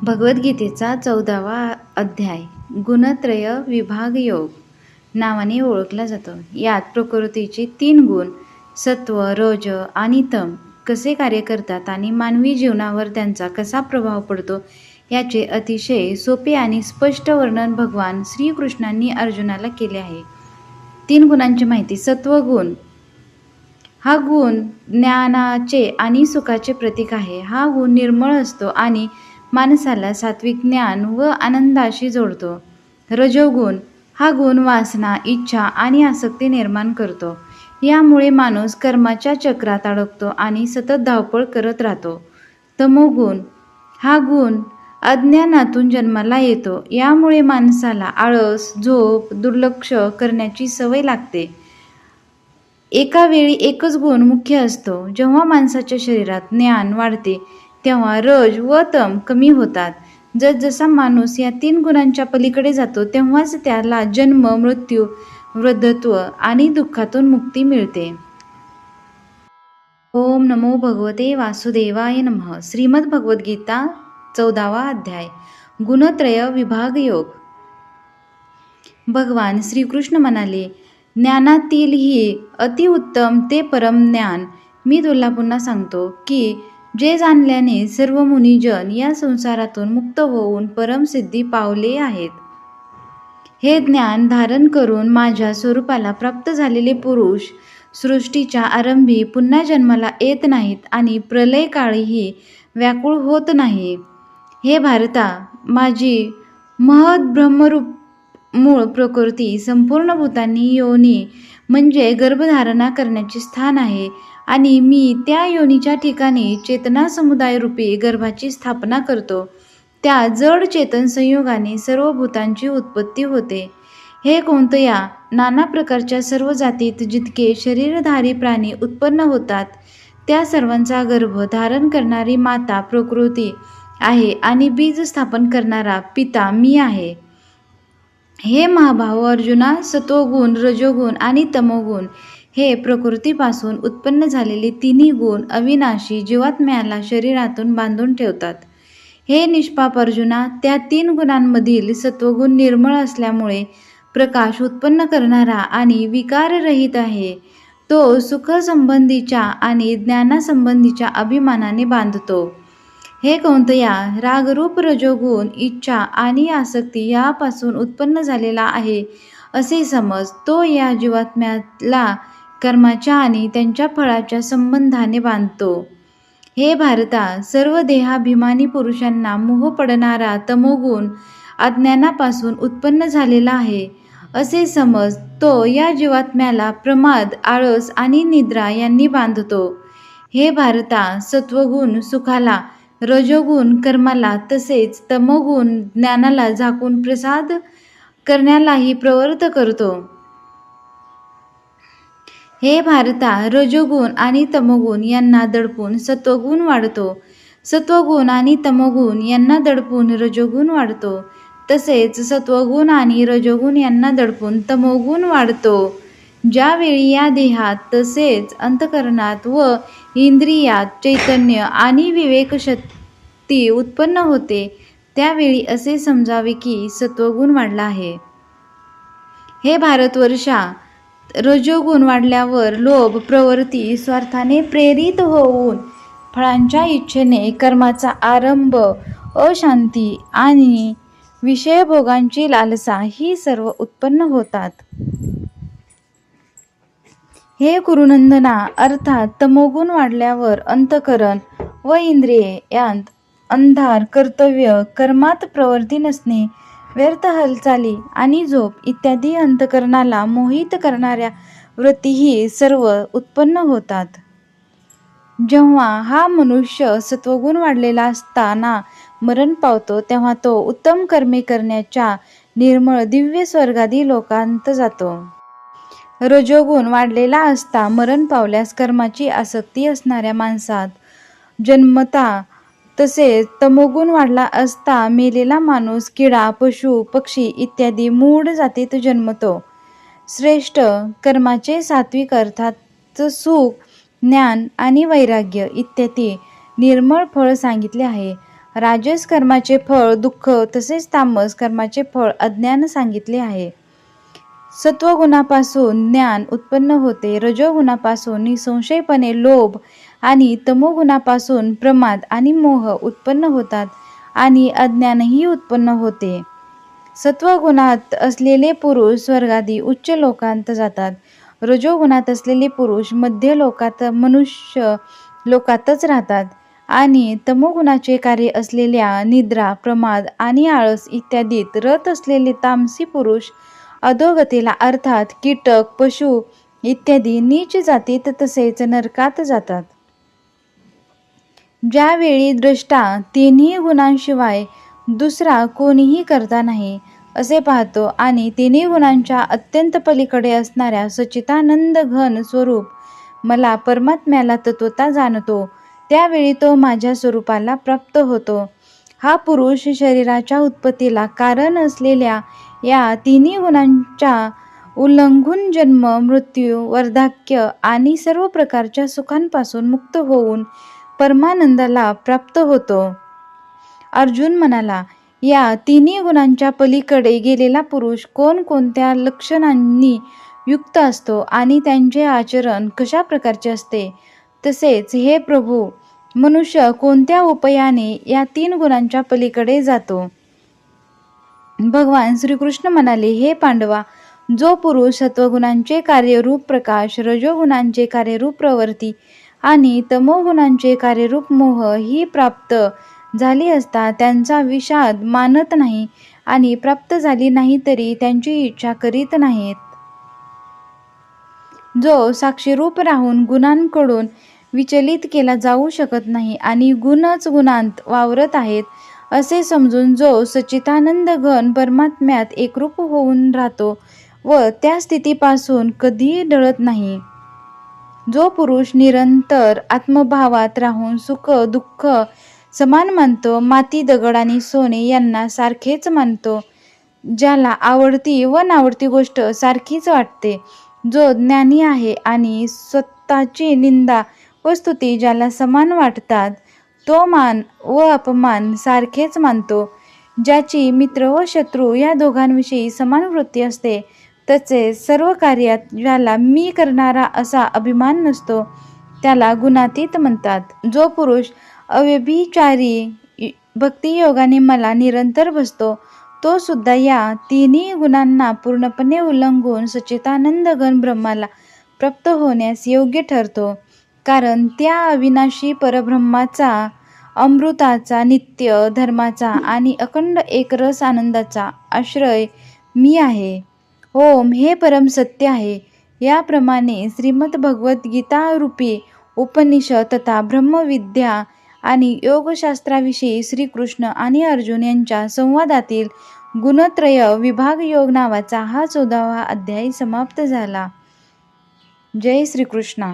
भगवद्गीतेचा 14वा अध्याय गुणत्रय विभाग योग नावाने ओळखला जातो. यात प्रकृतीचे 3 गुण सत्व, रज आणि तम कसे कार्य करतात आणि मानवी जीवनावर त्यांचा कसा प्रभाव पडतो याचे अतिशय सोपे आणि स्पष्ट वर्णन भगवान श्रीकृष्णांनी अर्जुनाला केले आहे. 3 गुणांची माहिती. सत्वगुण हा गुण ज्ञानाचे आणि सुखाचे प्रतीक आहे. हा गुण निर्मळ असतो आणि माणसाला सात्विक ज्ञान व आनंदाशी जोडतो. रजोगुण हा गुण वासना, इच्छा आणि आसक्ती निर्माण करतो. यामुळे माणूस कर्माच्या चक्रात अडकतो आणि सतत धावपळ करत राहतो. तमोगुण हा गुण अज्ञानातून जन्माला येतो. यामुळे माणसाला आळस, झोप, दुर्लक्ष करण्याची सवय लागते. एका वेळी एकच गुण मुख्य असतो. जेव्हा माणसाच्या शरीरात ज्ञान वाढते तेव्हा रज व तम कमी होतात. जसजसा माणूस या 3 गुणांच्या पलीकडे जातो तेव्हाच त्याला जन्म, मृत्यू, वृद्धत्व आणि दुःखातून मुक्ती मिळते. ओम नमो भगवते वासुदेवाय नमः. श्रीमद भगवद्गीता 14वा अध्याय गुणत्रय विभाग योग. भगवान श्रीकृष्ण म्हणाले, ज्ञानातील ही अतिउत्तम ते परम ज्ञान मी तुला पुन्हा सांगतो की जे जाणल्याने सर्व मुनिजन या संसारातून मुक्त होऊन परमसिद्धी पावले आहेत. हे ज्ञान धारण करून माझ्या स्वरूपाला प्राप्त झालेले पुरुष सृष्टीच्या आरंभी पुन्हा जन्माला येत नाहीत आणि प्रलय काळीही व्याकुळ होत नाही. हे भारता, माझी महद ब्रह्मरूप मूळ प्रकृती संपूर्ण भूतांनी योनी म्हणजे गर्भधारणा करण्याचे स्थान आहे आणि मी त्या योनीच्या ठिकाणी चेतना समुदाय रूपी गर्भाची स्थापना करतो. त्या जड चेतन संयोगाने सर्व भूतांची उत्पत्ती होते. हे कोणत्या नाना प्रकारच्या सर्व जातीत जितके शरीरधारी प्राणी उत्पन्न होतात त्या सर्वांचा गर्भ धारण करणारी माता प्रकृती आहे आणि बीज स्थापन करणारा पिता मी आहे. हे महाभाव अर्जुना, सत्वगुण, रजोगुण आणि तमोगुण हे प्रकृतीपासून उत्पन्न झालेले 3 गुण अविनाशी जीवात्म्याला शरीरातून बांधून ठेवतात. हे निष्पाप अर्जुना, त्या 3 गुणांमधील सत्वगुण निर्मळ असल्यामुळे प्रकाश उत्पन्न करणारा आणि विकाररहित आहे. तो सुखसंबंधीच्या आणि ज्ञानासंबंधीच्या अभिमानाने बांधतो. हे कौंतया, रागरूप रजोगुण इच्छा आणि आसक्ती यापासून उत्पन्न झालेला आहे असे समज. तो या जीवात्म्याला कर्माच्या आणि त्यांच्या फळाच्या संबंधाने बांधतो. हे भारता, सर्व देहाभिमानी पुरुषांना मोह पडणारा तमोगुण अज्ञानापासून उत्पन्न झालेला आहे असे समज. तो या जीवात्म्याला प्रमाद, आळस आणि निद्रा यांनी बांधतो. हे भारता, सत्वगुण सुखाला, रजोगुण कर्माला तसेच तमोगुण ज्ञानाला झाकून प्रसाद करण्यालाही प्रवृत्त करतो. हे भारता, रजोगुण आणि तमोगुण यांना दडपून सत्वगुण वाढतो. सत्वगुण आणि तमोगुण यांना दडपून रजोगुण वाढतो. तसेच सत्वगुण आणि रजोगुण यांना दडपून तमोगुण वाढतो. ज्यावेळी या देहात तसेच अंतःकरणात व इंद्रियात चैतन्य आणि विवेकशक्ती उत्पन्न होते त्यावेळी असे समजावे की सत्वगुण वाढला आहे. हे भारतवर्षा, रजोगुण वाढल्यावर लोभ प्रवृत्ती स्वार्थाने प्रेरित होऊन फळांच्या इच्छेने कर्माचा आरंभ, अशांती आणि विषयभोगांची लालसा ही सर्व उत्पन्न होतात. हे कुरुनंदना, अर्थात तमोगुण वाढल्यावर अंतःकरण व इंद्रिये यांत अंधार, कर्तव्य, कर्मात प्रवृत्ती नसणे, व्यर्थ हालचाली आणि झोप इत्यादी अंतःकरणाला मोहित करणाऱ्या वृत्तीही सर्व उत्पन्न होतात. जेव्हा हा मनुष्य सत्वगुण वाढलेला असताना मरण पावतो तेव्हा तो उत्तम कर्मे करण्याच्या निर्मळ दिव्य स्वर्गादी लोकांत जातो. रजोगुण वाढलेला असता मरण पावल्यास कर्माची आसक्ती असणाऱ्या माणसात जन्मता, तसेच तमोगुण वाढला असता मेलेला माणूस किडा, पशु, पक्षी इत्यादी मूढ जातीत जन्मतो. श्रेष्ठ कर्माचे सात्विक अर्थात सुख, ज्ञान आणि वैराग्य इत्यादी निर्मळ फळ सांगितले आहे. राजस कर्माचे फळ दुःख तसेच तामस कर्माचे फळ अज्ञान सांगितले आहे. सत्वगुणापासून ज्ञान उत्पन्न होते, रजोगुणापासून निसंशयपणे लोभ आणि तमोगुणापासून प्रमाद आणि मोह उत्पन्न होतात आणि अज्ञानही उत्पन्न होते. सत्वगुणात असलेले पुरुष स्वर्गादी उच्च लोकांत जातात. रजोगुणात असलेले पुरुष मध्य लोकात मनुष्य लोकातच राहतात आणि तमोगुणाचे कार्य असलेल्या निद्रा, प्रमाद आणि आळस इत्यादीत रत असलेले तामसी पुरुष अधोगतीला अर्थात कीटक, पशु इत्यादी नीच जातीत तसेच नरकात जातात. ज्यावेळी द्रष्टा तिन्ही गुणांशिवाय दुसरा कोणीही करता नाही असे पाहतो आणि तिन्ही गुणांच्या अत्यंत पलीकडे असणाऱ्या सच्चिदानंद घन स्वरूप मला परमात्म्याला तत्वता जाणतो, त्यावेळी तो माझ्या स्वरूपाला प्राप्त होतो. हा पुरुष शरीराच्या उत्पत्तीला कारण असलेल्या या तिन्ही गुणांच्या उल्लंघून जन्म, मृत्यू, वार्धक्य आणि सर्व प्रकारच्या सुखांपासून मुक्त होऊन परमानंदाला प्राप्त होतो. अर्जुन म्हणाला, या तिन्ही गुणांच्या पलीकडे गेलेला पुरुष कोणकोणत्या लक्षणांनी युक्त असतो आणि त्यांचे आचरण कशा प्रकारचे असते? तसेच हे प्रभू, मनुष्य कोणत्या उपायाने या 3 गुणांच्या पलीकडे जातो? भगवान श्रीकृष्ण म्हणाले, हे पांडवा, जो पुरुष सत्वगुणांचे कार्यरूप प्रकाश, रजोगुणांचे कार्यरूप प्रवृत्ती आणि तमोगुणांचे कार्यरूप मोह ही प्राप्त झाली असता त्यांचा विषाद मानत नाही आणि प्राप्त झाली नाही तरी त्यांची इच्छा करीत नाहीत, जो साक्षीरूप राहून गुणांकडून विचलित केला जाऊ शकत नाही आणि गुणच गुणांत वावरत आहेत असे समजून जो सच्चिदानंद घन परमात्म्यात एकरूप होऊन राहतो व त्या स्थितीपासून कधीही ढळत नाही, जो पुरुष निरंतर आत्मभावात राहून सुख दुःख समान मानतो, माती दगड आणि सोने यांना सारखेच मानतो, ज्याला आवडती व नावडती गोष्ट सारखीच वाटते, जो ज्ञानी आहे आणि स्वतःची निंदा व स्तुती ज्याला समान वाटतात, तो मान व अपमान सारखेच मानतो, ज्याची मित्र व शत्रू या दोघांविषयी समान वृत्ती असते, तसेच सर्व कार्यात ज्याला मी करणारा असा अभिमान नसतो, त्याला गुणातीत म्हणतात. जो पुरुष अव्यभिचारी भक्तियोगाने मला निरंतर भजतो, तो सुद्धा या तिन्ही गुणांना पूर्णपणे उल्लंघून सच्चिदानंद घन ब्रह्माला प्राप्त होण्यास योग्य ठरतो, कारण त्या अविनाशी परब्रह्माचा, अमृताचा, नित्य धर्माचा आणि अखंड एकरस आनंदाचा आश्रय मी आहे. ओम हे परम सत्य आहे. याप्रमाणे श्रीमद भगवत गीता रूपी उपनिषद तथा ब्रह्मविद्या आणि योगशास्त्राविषयी श्रीकृष्ण आणि अर्जुन यांच्या संवादातील गुणत्रय विभाग योग नावाचा हा 14वा अध्याय समाप्त झाला. जय श्रीकृष्ण.